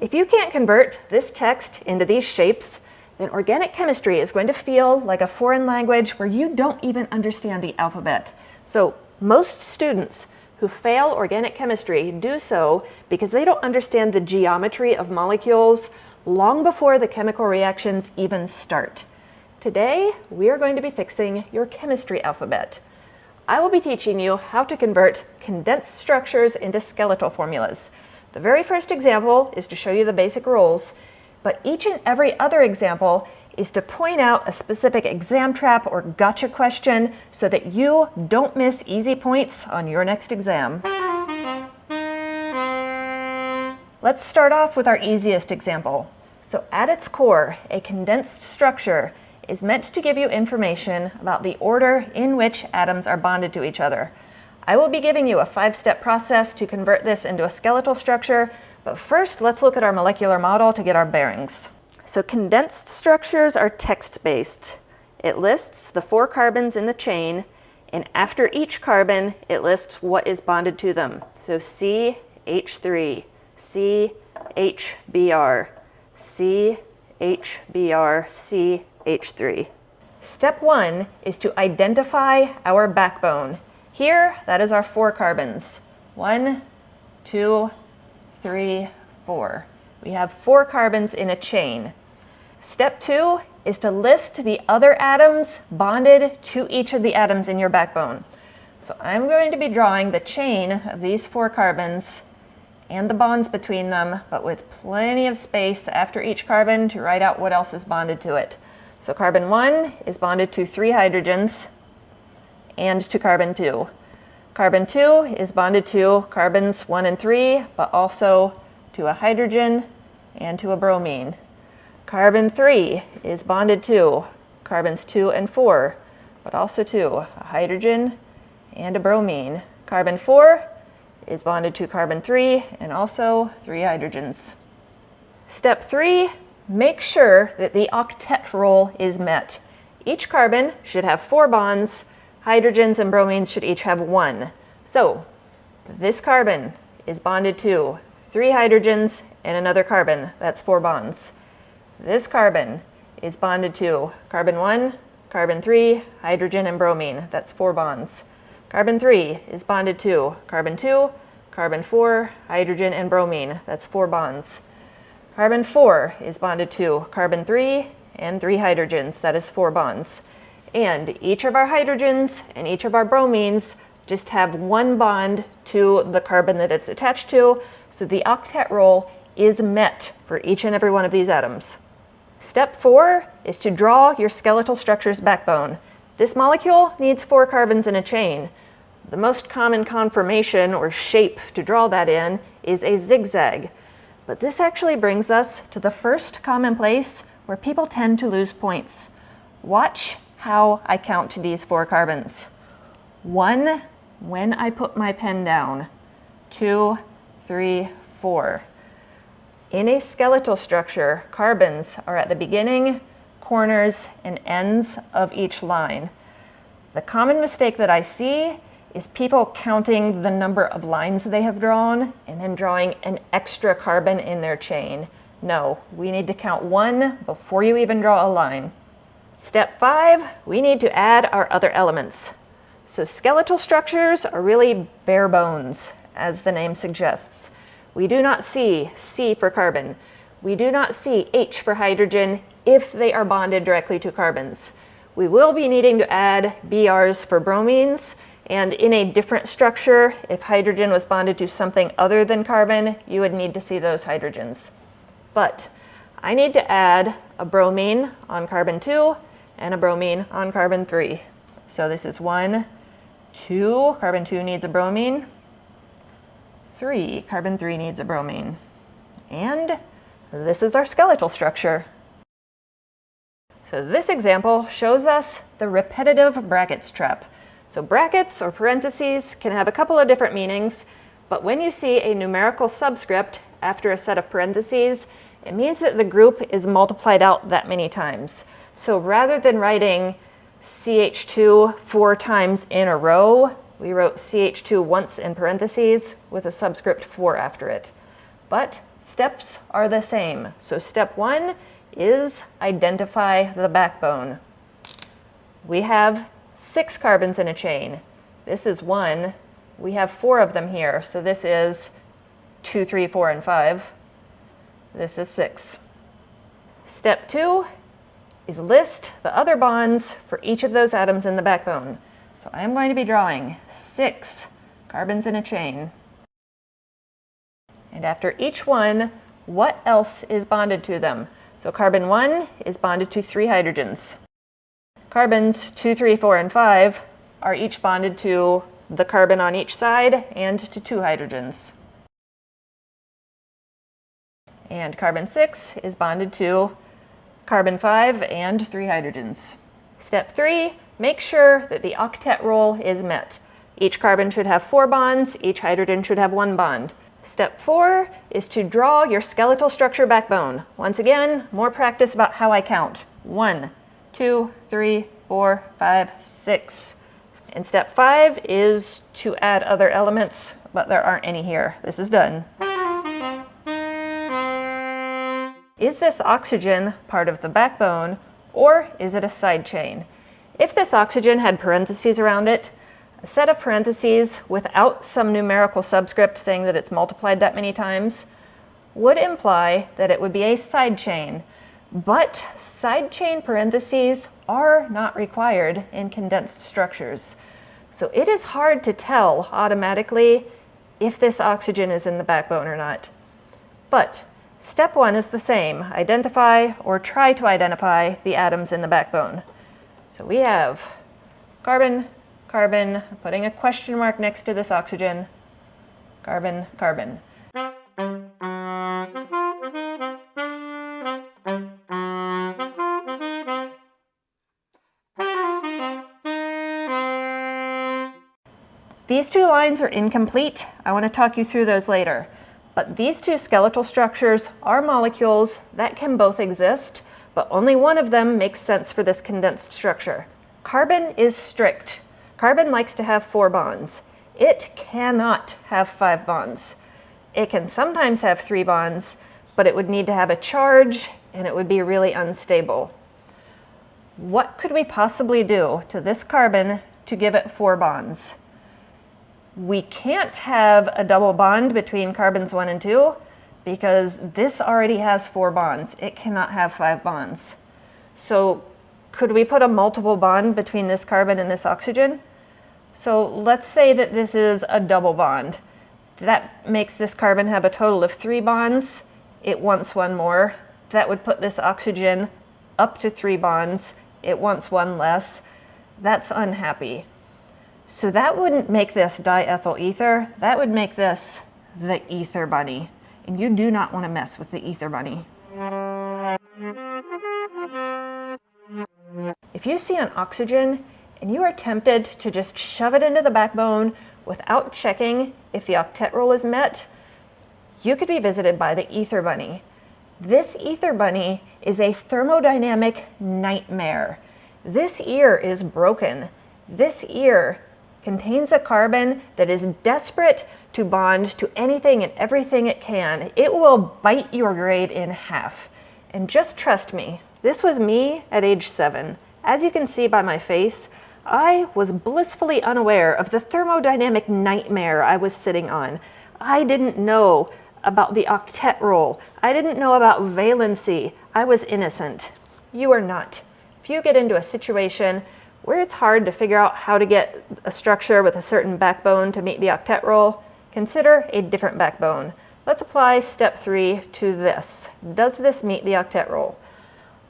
If you can't convert this text into these shapes, then organic chemistry is going to feel like a foreign language where you don't even understand the alphabet. So most students who fail organic chemistry do so because they don't understand the geometry of molecules long before the chemical reactions even start. Today, we are going to be fixing your chemistry alphabet. I will be teaching you how to convert condensed structures into skeletal formulas. The very first example is to show you the basic rules, but each and every other example is to point out a specific exam trap or gotcha question so that you don't miss easy points on your next exam. Let's start off with our easiest example. So at its core, a condensed structure is meant to give you information about the order in which atoms are bonded to each other. I will be giving you a 5-step process to convert this into a skeletal structure, but first let's look at our molecular model to get our bearings. So condensed structures are text-based. It lists the 4 carbons in the chain, and after each carbon, it lists what is bonded to them. So CH3, CHBr, CHBr, CH3. Step 1 is to identify our backbone. Here, that is our 4 carbons. 1, 2, 3, 4. We have 4 carbons in a chain. Step 2 is to list the other atoms bonded to each of the atoms in your backbone. So I'm going to be drawing the chain of these 4 carbons and the bonds between them, but with plenty of space after each carbon to write out what else is bonded to it. So carbon 1 is bonded to 3 hydrogens and to carbon 2. Carbon 2 is bonded to carbons 1 and 3, but also to a hydrogen and to a bromine. Carbon 3 is bonded to carbons 2 and 4, but also to a hydrogen and a bromine. Carbon 4 is bonded to carbon 3 and also 3 hydrogens. Step 3, make sure that the octet rule is met. Each carbon should have 4 bonds. Hydrogens and bromines should each have 1. So this carbon is bonded to 3 hydrogens and another carbon. That's 4 bonds. This carbon is bonded to carbon 1, carbon 3, hydrogen and bromine. That's 4 bonds. Carbon 3 is bonded to carbon 2, carbon 4, hydrogen and bromine. That's 4 bonds. Carbon 4 is bonded to carbon 3 and 3 hydrogens. That is 4 bonds. And each of our hydrogens and each of our bromines just have 1 bond to the carbon that it's attached to, so the octet rule is met for each and every one of these atoms. Step 4 is to draw your skeletal structure's backbone. This molecule needs 4 carbons in a chain. The most common conformation or shape to draw that in is a zigzag. But this actually brings us to the first common place where people tend to lose points. Watch how I count these 4 carbons. 1, when I put my pen down. 2, 3, 4. In a skeletal structure, carbons are at the beginning, corners, and ends of each line. The common mistake that I see is people counting the number of lines they have drawn and then drawing an extra carbon in their chain. No, we need to count 1 before you even draw a line. Step 5, we need to add our other elements. So skeletal structures are really bare bones, as the name suggests. We do not see C for carbon. We do not see H for hydrogen if they are bonded directly to carbons. We will be needing to add BRs for bromines, and in a different structure, if hydrogen was bonded to something other than carbon, you would need to see those hydrogens. But I need to add a bromine on carbon 2 and a bromine on carbon 3. So this is 1, 2, carbon 2 needs a bromine, 3, carbon 3 needs a bromine. And this is our skeletal structure. So this example shows us the repetitive brackets trap. So brackets or parentheses can have a couple of different meanings, but when you see a numerical subscript after a set of parentheses, it means that the group is multiplied out that many times. So rather than writing CH2 4 times in a row, we wrote CH2 once in parentheses with a subscript 4 after it. But Steps are the same. So step 1 is identify the backbone. We have 6 carbons in a chain. This is 1. We have 4 of them here. So this is 2, 3, 4, and 5. This is 6. Step 2 is list the other bonds for each of those atoms in the backbone. So I'm going to be drawing 6 carbons in a chain. And after each one, what else is bonded to them? So carbon 1 is bonded to 3 hydrogens. Carbons 2, 3, 4, and 5 are each bonded to the carbon on each side and to 2 hydrogens. And carbon 6 is bonded to carbon 5 and 3 hydrogens. Step 3, make sure that the octet rule is met. Each carbon should have 4 bonds, each hydrogen should have 1 bond. Step 4 is to draw your skeletal structure backbone. Once again, more practice about how I count. 1, 2, 3, 4, 5, 6. And step 5 is to add other elements, but there aren't any here. This is done. Is this oxygen part of the backbone, or is it a side chain? If this oxygen had parentheses around it, a set of parentheses without some numerical subscript saying that it's multiplied that many times would imply that it would be a side chain. But side chain parentheses are not required in condensed structures. So it is hard to tell automatically if this oxygen is in the backbone or not. But step 1 is the same. Identify or try to identify the atoms in the backbone. So we have carbon, carbon, putting a question mark next to this oxygen, carbon, carbon. These 2 lines are incomplete. I want to talk you through those later. But these 2 skeletal structures are molecules that can both exist, but only one of them makes sense for this condensed structure. Carbon is strict. Carbon likes to have 4 bonds. It cannot have 5 bonds. It can sometimes have 3 bonds, but it would need to have a charge and it would be really unstable. What could we possibly do to this carbon to give it 4 bonds? We can't have a double bond between carbons 1 and 2 because this already has 4 bonds. It cannot have 5 bonds. So could we put a multiple bond between this carbon and this oxygen? So let's say that this is a double bond. That makes this carbon have a total of 3 bonds. It wants 1 more. That would put this oxygen up to 3 bonds. It wants 1 less. That's unhappy. So that wouldn't make this diethyl ether. That would make this the ether bunny. And you do not want to mess with the ether bunny. If you see an oxygen and you are tempted to just shove it into the backbone without checking if the octet rule is met, you could be visited by the ether bunny. This ether bunny is a thermodynamic nightmare. This ear is broken. This ear contains a carbon that is desperate to bond to anything and everything it can. It will bite your grade in half. And just trust me, this was me at age 7. As you can see by my face, I was blissfully unaware of the thermodynamic nightmare I was sitting on. I didn't know about the octet rule. I didn't know about valency. I was innocent. You are not. If you get into a situation where it's hard to figure out how to get a structure with a certain backbone to meet the octet rule, consider a different backbone. Let's apply step 3 to this. Does this meet the octet rule?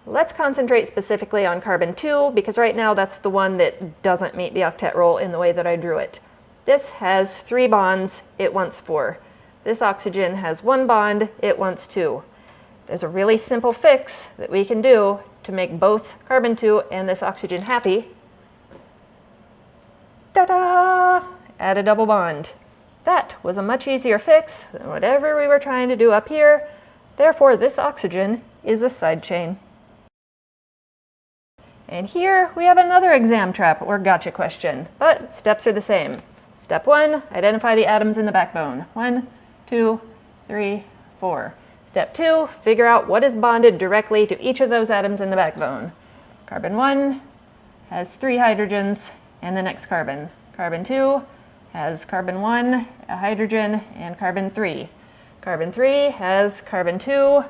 Let's concentrate specifically on carbon 2 because right now that's the one that doesn't meet the octet rule in the way that I drew it. This has 3 bonds, it wants 4. This oxygen has 1 bond, it wants 2. There's a really simple fix that we can do to make both carbon 2 and this oxygen happy. Ta-da! Add a double bond. That was a much easier fix than whatever we were trying to do up here. Therefore, this oxygen is a side chain. And here we have another exam trap or gotcha question, but steps are the same. Step 1, identify the atoms in the backbone. 1, 2, 3, 4. Step 2, figure out what is bonded directly to each of those atoms in the backbone. Carbon 1 has 3 hydrogens and the next carbon. Carbon 2 has carbon 1, a hydrogen, and carbon 3. Carbon 3 has carbon 2,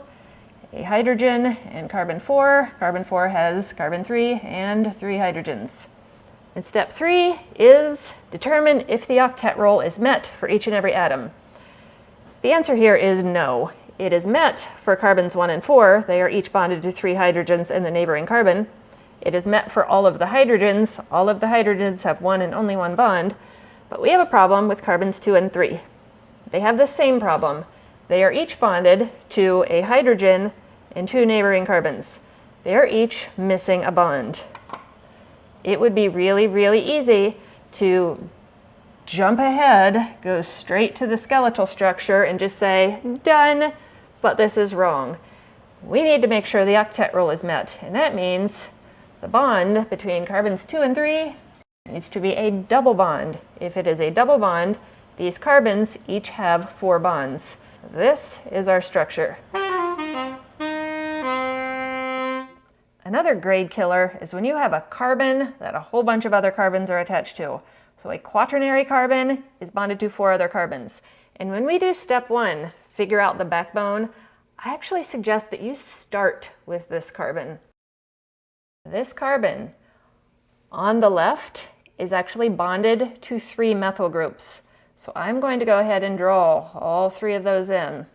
a hydrogen, and carbon 4. Carbon 4 has carbon 3 and 3 hydrogens. And step 3 is determine if the octet rule is met for each and every atom. The answer here is no. It is met for carbons 1 and 4. They are each bonded to 3 hydrogens and the neighboring carbon. It is met for all of the hydrogens. All of the hydrogens have one and only one bond. But we have a problem with carbons 2 and 3. They have the same problem. They are each bonded to a hydrogen and 2 neighboring carbons. They are each missing a bond. It would be really, really easy to jump ahead, go straight to the skeletal structure and just say, done, but this is wrong. We need to make sure the octet rule is met, and that means the bond between carbons 2 and 3 needs to be a double bond. If it is a double bond, these carbons each have 4 bonds. This is our structure. Another grade killer is when you have a carbon that a whole bunch of other carbons are attached to. So a quaternary carbon is bonded to 4 other carbons. And when we do step 1, figure out the backbone, I actually suggest that you start with this carbon. This carbon on the left is actually bonded to 3 methyl groups. So I'm going to go ahead and draw all 3 of those in.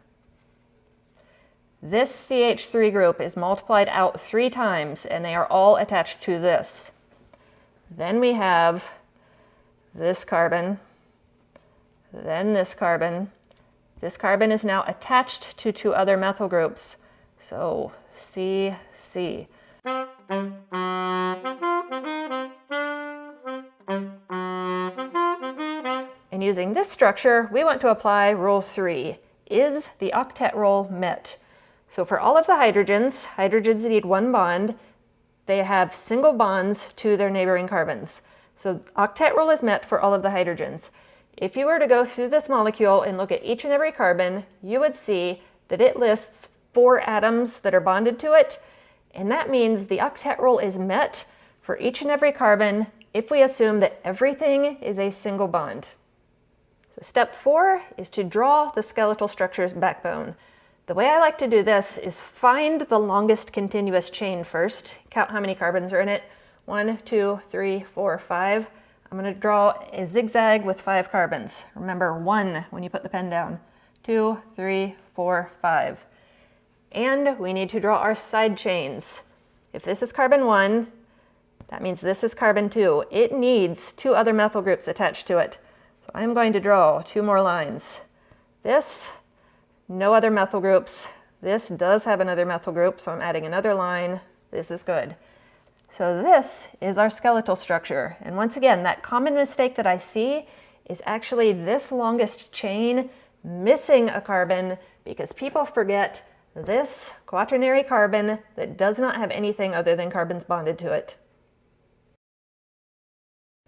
This CH3 group is multiplied out 3 times, and they are all attached to this. Then we have this carbon, then this carbon. This carbon is now attached to 2 other methyl groups. So C, C. And using this structure, we want to apply rule 3. Is the octet rule met? So for all of the hydrogens, hydrogens need 1 bond. They have single bonds to their neighboring carbons. So octet rule is met for all of the hydrogens. If you were to go through this molecule and look at each and every carbon, you would see that it lists 4 atoms that are bonded to it, and that means the octet rule is met for each and every carbon if we assume that everything is a single bond. So step 4 is to draw the skeletal structure's backbone. The way I like to do this is find the longest continuous chain first, count how many carbons are in it. 1, 2, 3, 4, 5. I'm going to draw a zigzag with 5 carbons. Remember 1 when you put the pen down. 2, 3, 4, 5. And we need to draw our side chains. If this is carbon 1, that means this is carbon 2. It needs 2 other methyl groups attached to it. So I'm going to draw 2 more lines. This, no other methyl groups. This does have another methyl group, so I'm adding another line. This is good. So this is our skeletal structure. And once again, that common mistake that I see is actually this longest chain missing a carbon because people forget this quaternary carbon that does not have anything other than carbons bonded to it.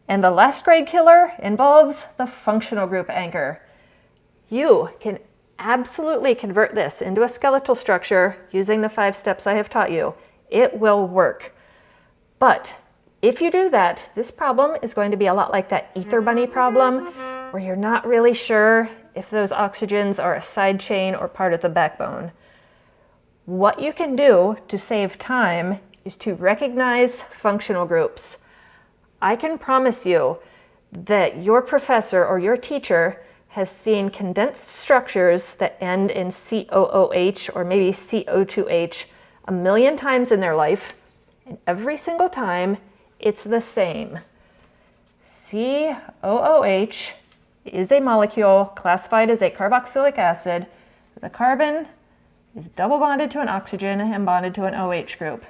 And the last grade killer involves the functional group anchor. You can absolutely convert this into a skeletal structure using the 5 steps I have taught you. It will work. But if you do that, this problem is going to be a lot like that ether bunny problem, where you're not really sure if those oxygens are a side chain or part of the backbone. What you can do to save time is to recognize functional groups. I can promise you that your professor or your teacher has seen condensed structures that end in COOH or maybe CO2H a million times in their life. And every single time, it's the same. COOH is a molecule classified as a carboxylic acid. The carbon is double bonded to an oxygen and bonded to an OH group.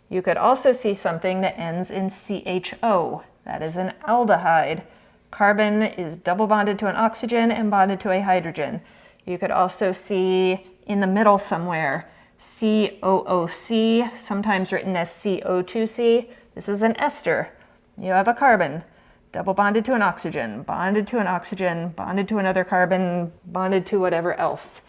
You could also see something that ends in CHO. That is an aldehyde. Carbon is double bonded to an oxygen and bonded to a hydrogen. You could also see in the middle somewhere COOC, sometimes written as CO2C. This is an ester. You have a carbon, double bonded to an oxygen, bonded to an oxygen, bonded to another carbon, bonded to whatever else.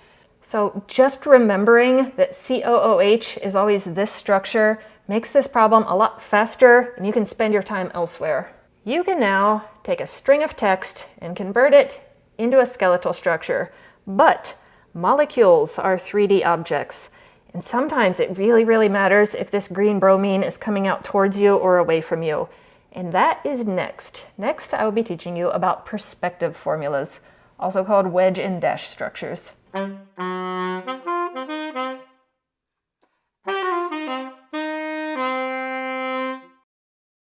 So just remembering that COOH is always this structure makes this problem a lot faster, and you can spend your time elsewhere. You can now take a string of text and convert it into a skeletal structure, but molecules are 3D objects, and sometimes it really matters if this green bromine is coming out towards you or away from you. And that is next. Next, I will be teaching you about perspective formulas, also called wedge and dash structures.